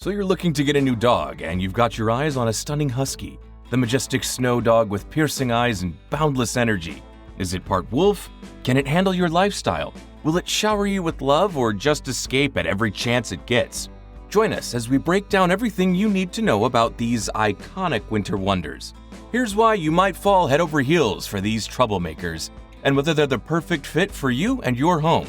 So you're looking to get a new dog, and you've got your eyes on a stunning husky, the majestic snow dog with piercing eyes and boundless energy. Is it part wolf? Can it handle your lifestyle? Will it shower you with love or just escape at every chance it gets? Join us as we break down everything you need to know about these iconic winter wonders. Here's why you might fall head over heels for these troublemakers, and whether they're the perfect fit for you and your home.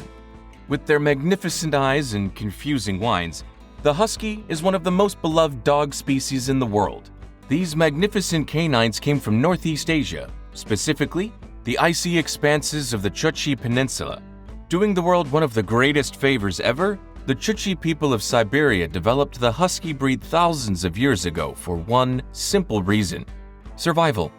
With their magnificent eyes and confusing whines, the Husky is one of the most beloved dog species in the world. These magnificent canines came from Northeast Asia, specifically the icy expanses of the Chukchi Peninsula. Doing the world one of the greatest favors ever, the Chukchi people of Siberia developed the Husky breed thousands of years ago for one simple reason: survival.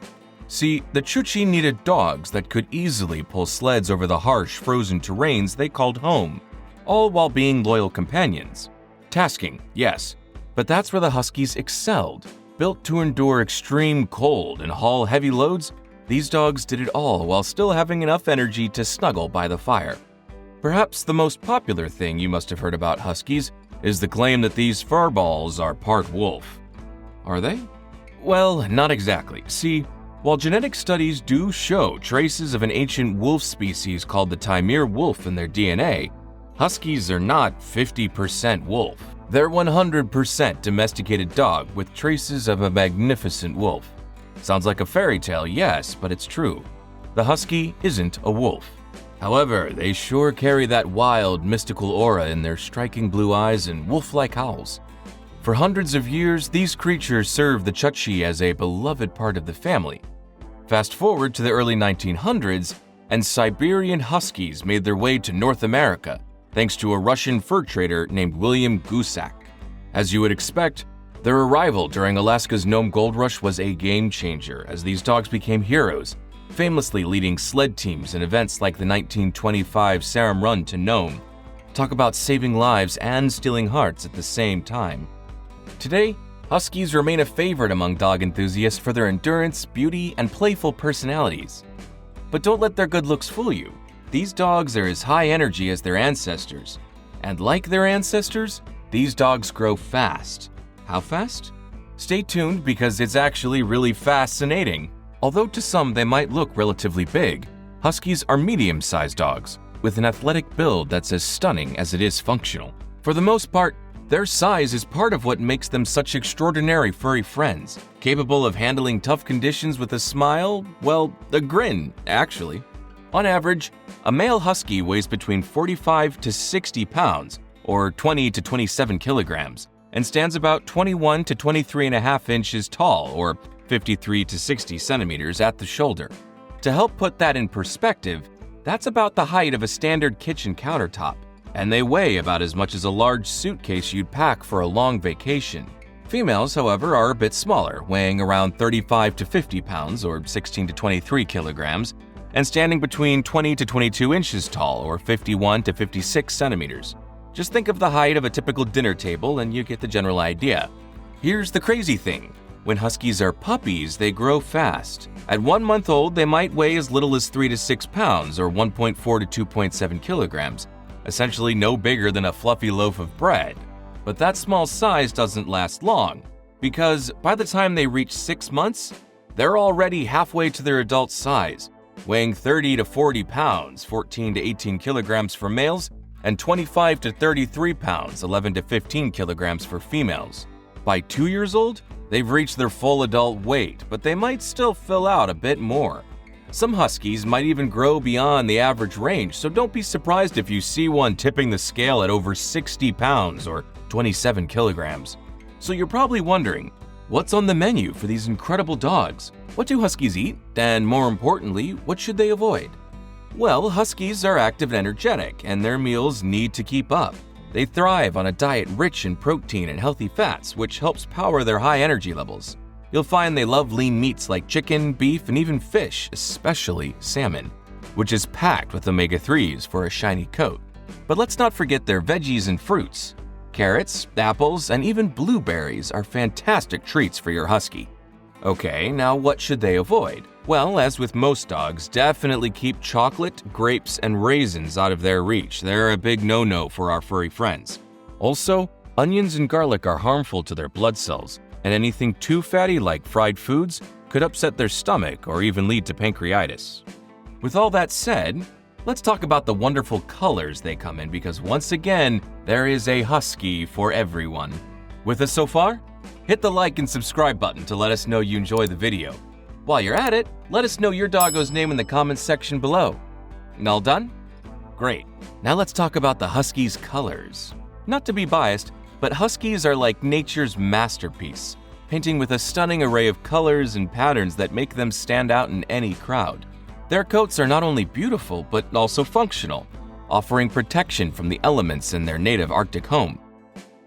See, the Chukchi needed dogs that could easily pull sleds over the harsh, frozen terrains they called home, all while being loyal companions. Tasking, yes, but that's where the Huskies excelled. Built to endure extreme cold and haul heavy loads, these dogs did it all while still having enough energy to snuggle by the fire. Perhaps the most popular thing you must have heard about Huskies is the claim that these furballs are part wolf. Are they? Well, not exactly. See, while genetic studies do show traces of an ancient wolf species called the Taimyr wolf in their DNA, Huskies are not 50% wolf. They're 100% domesticated dog with traces of a magnificent wolf. Sounds like a fairy tale, yes, but it's true. The Husky isn't a wolf. However, they sure carry that wild, mystical aura in their striking blue eyes and wolf-like howls. For hundreds of years, these creatures served the Chukchi as a beloved part of the family. Fast forward to the early 1900s, and Siberian Huskies made their way to North America, thanks to a Russian fur trader named William Gusak. As you would expect, their arrival during Alaska's Nome Gold Rush was a game-changer, as these dogs became heroes, famously leading sled teams in events like the 1925 Sarum Run to Nome. Talk about saving lives and stealing hearts at the same time. Today, Huskies remain a favorite among dog enthusiasts for their endurance, beauty, and playful personalities. But don't let their good looks fool you. These dogs are as high energy as their ancestors. And like their ancestors, these dogs grow fast. How fast? Stay tuned because it's actually really fascinating. Although to some they might look relatively big, Huskies are medium-sized dogs with an athletic build that's as stunning as it is functional. For the most part, their size is part of what makes them such extraordinary furry friends, capable of handling tough conditions with a smile, well, a grin, actually. On average, a male Husky weighs between 45 to 60 pounds, or 20 to 27 kilograms, and stands about 21 to 23.5 inches tall, or 53 to 60 centimeters at the shoulder. To help put that in perspective, that's about the height of a standard kitchen countertop, and they weigh about as much as a large suitcase you'd pack for a long vacation. Females, however, are a bit smaller, weighing around 35 to 50 pounds, or 16 to 23 kilograms, and standing between 20 to 22 inches tall, or 51 to 56 centimeters. Just think of the height of a typical dinner table and you get the general idea. Here's the crazy thing. When Huskies are puppies, they grow fast. At 1 month old, they might weigh as little as 3 to 6 pounds, or 1.4 to 2.7 kilograms, essentially no bigger than a fluffy loaf of bread. But that small size doesn't last long, because by the time they reach 6 months, they're already halfway to their adult size, weighing 30 to 40 pounds, 14 to 18 kilograms for males, and 25 to 33 pounds, 11 to 15 kilograms for females. By 2 years old, they've reached their full adult weight, but they might still fill out a bit more. Some Huskies might even grow beyond the average range, so don't be surprised if you see one tipping the scale at over 60 pounds or 27 kilograms. So you're probably wondering, what's on the menu for these incredible dogs? What do Huskies eat? And more importantly, what should they avoid? Well, Huskies are active and energetic, and their meals need to keep up. They thrive on a diet rich in protein and healthy fats, which helps power their high energy levels. You'll find they love lean meats like chicken, beef, and even fish, especially salmon, which is packed with omega-3s for a shiny coat. But let's not forget their veggies and fruits. Carrots, apples, and even blueberries are fantastic treats for your Husky. Okay, now what should they avoid? Well, as with most dogs, definitely keep chocolate, grapes, and raisins out of their reach. They're a big no-no for our furry friends. Also, Onions and garlic are harmful to their blood cells, and anything too fatty like fried foods could upset their stomach or even lead to pancreatitis. With all that said, let's talk about the wonderful colors they come in, because once again, there is a husky for everyone. With us so far? Hit the like and subscribe button to let us know you enjoy the video. While you're at it, let us know your doggo's name in the comments section below. All done? Great. Now let's talk about the husky's colors. Not to be biased, but huskies are like nature's masterpiece, painting with a stunning array of colors and patterns that make them stand out in any crowd. Their coats are not only beautiful, but also functional, offering protection from the elements in their native Arctic home.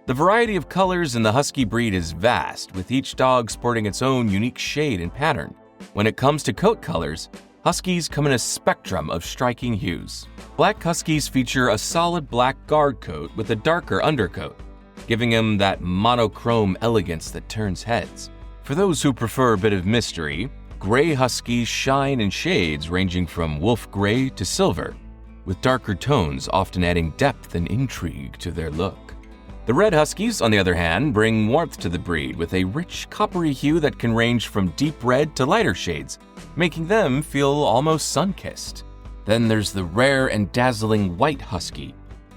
The variety of colors in the husky breed is vast, with each dog sporting its own unique shade and pattern. When it comes to coat colors, huskies come in a spectrum of striking hues. Black huskies feature a solid black guard coat with a darker undercoat, giving them that monochrome elegance that turns heads. For those who prefer a bit of mystery, gray huskies shine in shades ranging from wolf gray to silver, with darker tones often adding depth and intrigue to their look. The red huskies, on the other hand, bring warmth to the breed with a rich coppery hue that can range from deep red to lighter shades, making them feel almost sun-kissed. Then there's the rare and dazzling white husky,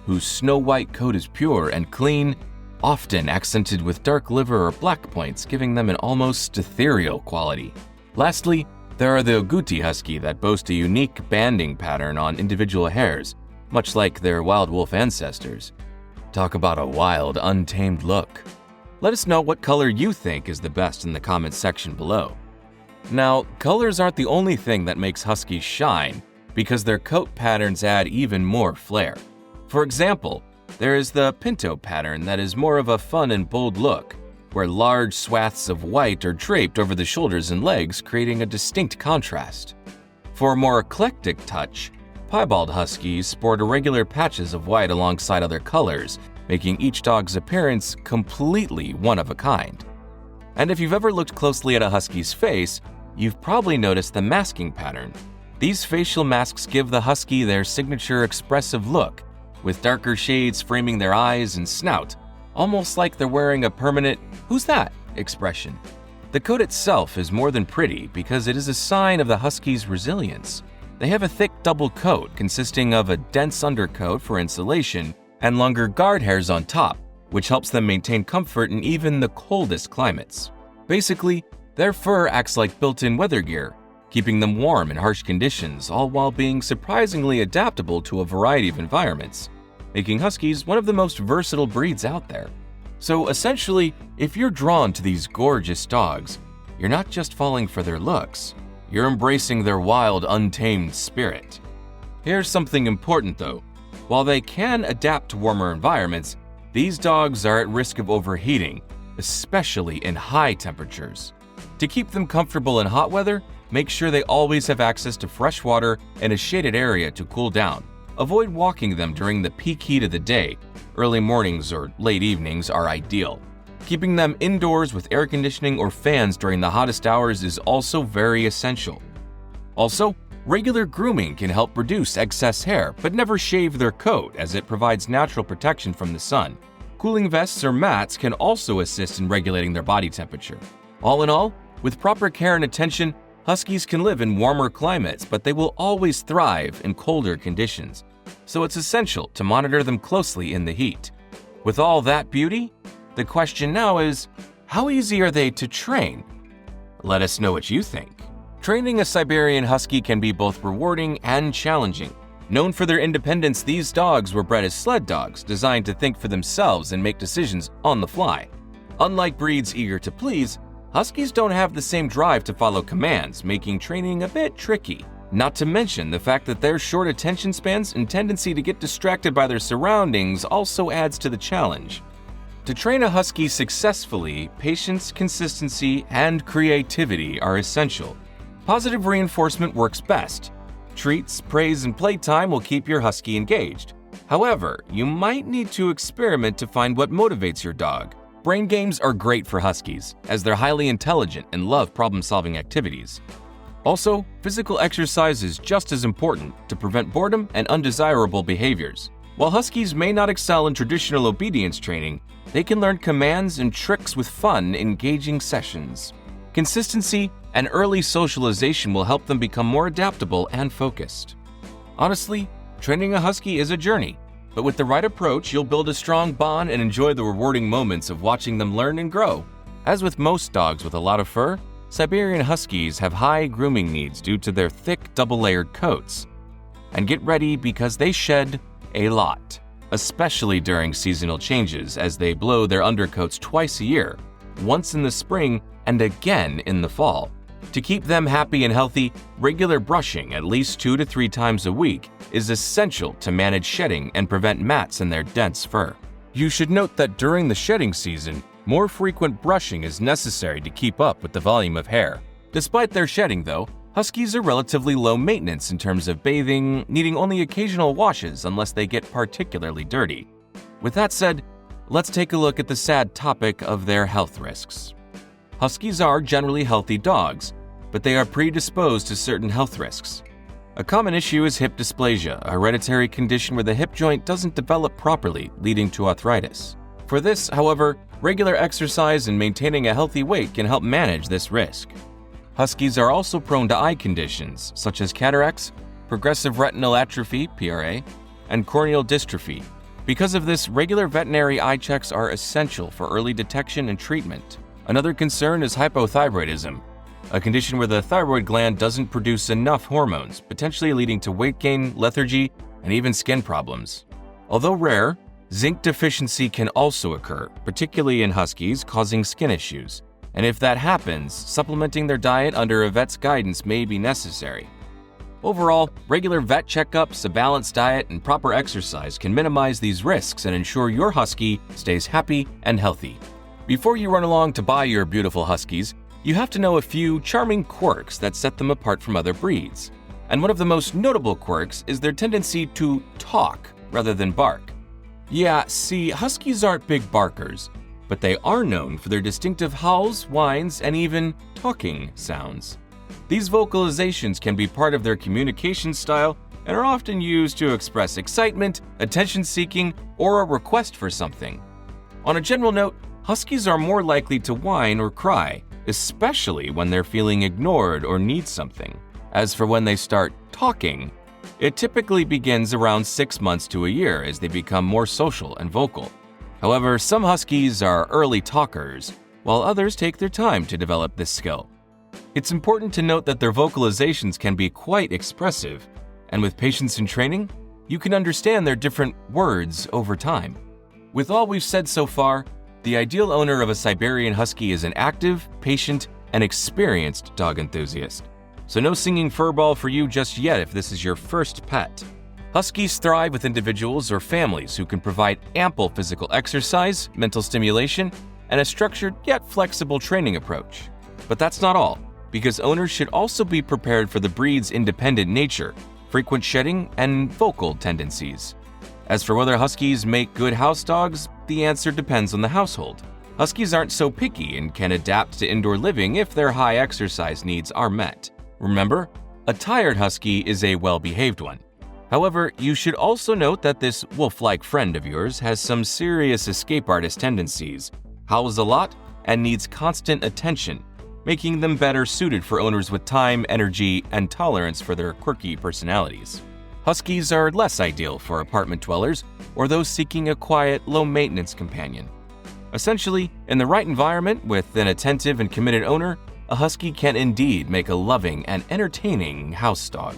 whose snow-white coat is pure and clean, often accented with dark liver or black points, giving them an almost ethereal quality. Lastly, there are the agouti husky that boast a unique banding pattern on individual hairs, much like their wild wolf ancestors. Talk about a wild, untamed look. Let us know what color you think is the best in the comments section below. Now, colors aren't the only thing that makes huskies shine, because their coat patterns add even more flair. For example, there is the pinto pattern that is more of a fun and bold look, where large swaths of white are draped over the shoulders and legs, creating a distinct contrast. For a more eclectic touch, piebald huskies sport irregular patches of white alongside other colors, making each dog's appearance completely one of a kind. And if you've ever looked closely at a husky's face, you've probably noticed the masking pattern. These facial masks give the husky their signature expressive look, with darker shades framing their eyes and snout, almost like they're wearing a permanent "who's that?" expression. The coat itself is more than pretty because it is a sign of the husky's resilience. They have a thick double coat consisting of a dense undercoat for insulation and longer guard hairs on top, which helps them maintain comfort in even the coldest climates. Basically, their fur acts like built-in weather gear, keeping them warm in harsh conditions, all while being surprisingly adaptable to a variety of environments, making huskies one of the most versatile breeds out there. So essentially, if you're drawn to these gorgeous dogs, you're not just falling for their looks, you're embracing their wild, untamed spirit. Here's something important though. While they can adapt to warmer environments, these dogs are at risk of overheating, especially in high temperatures. To keep them comfortable in hot weather, make sure they always have access to fresh water and a shaded area to cool down. Avoid walking them during the peak heat of the day. Early mornings or late evenings are ideal. Keeping them indoors with air conditioning or fans during the hottest hours is also very essential. Also, regular grooming can help reduce excess hair, but never shave their coat as it provides natural protection from the sun. Cooling vests or mats can also assist in regulating their body temperature. All in all, with proper care and attention, huskies can live in warmer climates, but they will always thrive in colder conditions. So it's essential to monitor them closely in the heat. With all that beauty, the question now is, how easy are they to train? Let us know what you think. Training a Siberian Husky can be both rewarding and challenging. Known for their independence, these dogs were bred as sled dogs, designed to think for themselves and make decisions on the fly. Unlike breeds eager to please, Huskies don't have the same drive to follow commands, making training a bit tricky. Not to mention the fact that their short attention spans and tendency to get distracted by their surroundings also adds to the challenge. To train a Husky successfully, patience, consistency, and creativity are essential. Positive reinforcement works best. Treats, praise, and playtime will keep your Husky engaged. However, you might need to experiment to find what motivates your dog. Brain games are great for Huskies, as they're highly intelligent and love problem-solving activities. Also, physical exercise is just as important to prevent boredom and undesirable behaviors. While Huskies may not excel in traditional obedience training, they can learn commands and tricks with fun, engaging sessions. Consistency and early socialization will help them become more adaptable and focused. Honestly, training a Husky is a journey, but with the right approach, you'll build a strong bond and enjoy the rewarding moments of watching them learn and grow. As with most dogs with a lot of fur, Siberian Huskies have high grooming needs due to their thick double-layered coats. And get ready because they shed a lot, especially during seasonal changes as they blow their undercoats twice a year, once in the spring and again in the fall. To keep them happy and healthy, regular brushing at least 2 to 3 times a week is essential to manage shedding and prevent mats in their dense fur. You should note that during the shedding season, more frequent brushing is necessary to keep up with the volume of hair. Despite their shedding though, Huskies are relatively low maintenance in terms of bathing, needing only occasional washes unless they get particularly dirty. With that said, let's take a look at the sad topic of their health risks. Huskies are generally healthy dogs, but they are predisposed to certain health risks. A common issue is hip dysplasia, a hereditary condition where the hip joint doesn't develop properly, leading to arthritis. For this, however, regular exercise and maintaining a healthy weight can help manage this risk. Huskies are also prone to eye conditions such as cataracts, progressive retinal atrophy (PRA), and corneal dystrophy. Because of this, regular veterinary eye checks are essential for early detection and treatment. Another concern is hypothyroidism, a condition where the thyroid gland doesn't produce enough hormones, potentially leading to weight gain, lethargy, and even skin problems. Although rare, zinc deficiency can also occur, particularly in Huskies, causing skin issues. And if that happens, supplementing their diet under a vet's guidance may be necessary. Overall, regular vet checkups, a balanced diet, and proper exercise can minimize these risks and ensure your Husky stays happy and healthy. Before you run along to buy your beautiful Huskies, you have to know a few charming quirks that set them apart from other breeds. And one of the most notable quirks is their tendency to talk rather than bark. Yeah, see, Huskies aren't big barkers, but they are known for their distinctive howls, whines, and even talking sounds. These vocalizations can be part of their communication style and are often used to express excitement, attention-seeking, or a request for something. On a general note, Huskies are more likely to whine or cry, especially when they're feeling ignored or need something. As for when they start talking, it typically begins around 6 months to a year as they become more social and vocal. However, some Huskies are early talkers, while others take their time to develop this skill. It's important to note that their vocalizations can be quite expressive, and with patience and training, you can understand their different words over time. With all we've said so far, the ideal owner of a Siberian Husky is an active, patient, and experienced dog enthusiast. So no singing furball for you just yet if this is your first pet. Huskies thrive with individuals or families who can provide ample physical exercise, mental stimulation, and a structured yet flexible training approach. But that's not all, because owners should also be prepared for the breed's independent nature, frequent shedding, and vocal tendencies. As for whether Huskies make good house dogs, the answer depends on the household. Huskies aren't so picky and can adapt to indoor living if their high exercise needs are met. Remember, a tired Husky is a well-behaved one. However, you should also note that this wolf-like friend of yours has some serious escape artist tendencies, howls a lot, and needs constant attention, making them better suited for owners with time, energy, and tolerance for their quirky personalities. Huskies are less ideal for apartment dwellers or those seeking a quiet, low-maintenance companion. Essentially, in the right environment with an attentive and committed owner, a Husky can indeed make a loving and entertaining house dog.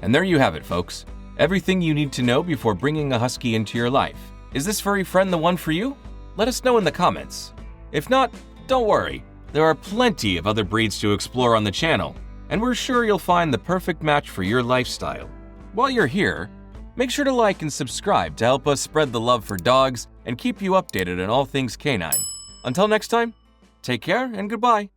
And there you have it, folks. Everything you need to know before bringing a Husky into your life. Is this furry friend the one for you? Let us know in the comments. If not, don't worry. There are plenty of other breeds to explore on the channel, and we're sure you'll find the perfect match for your lifestyle. While you're here, make sure to like and subscribe to help us spread the love for dogs and keep you updated on all things canine. Until next time, take care and goodbye.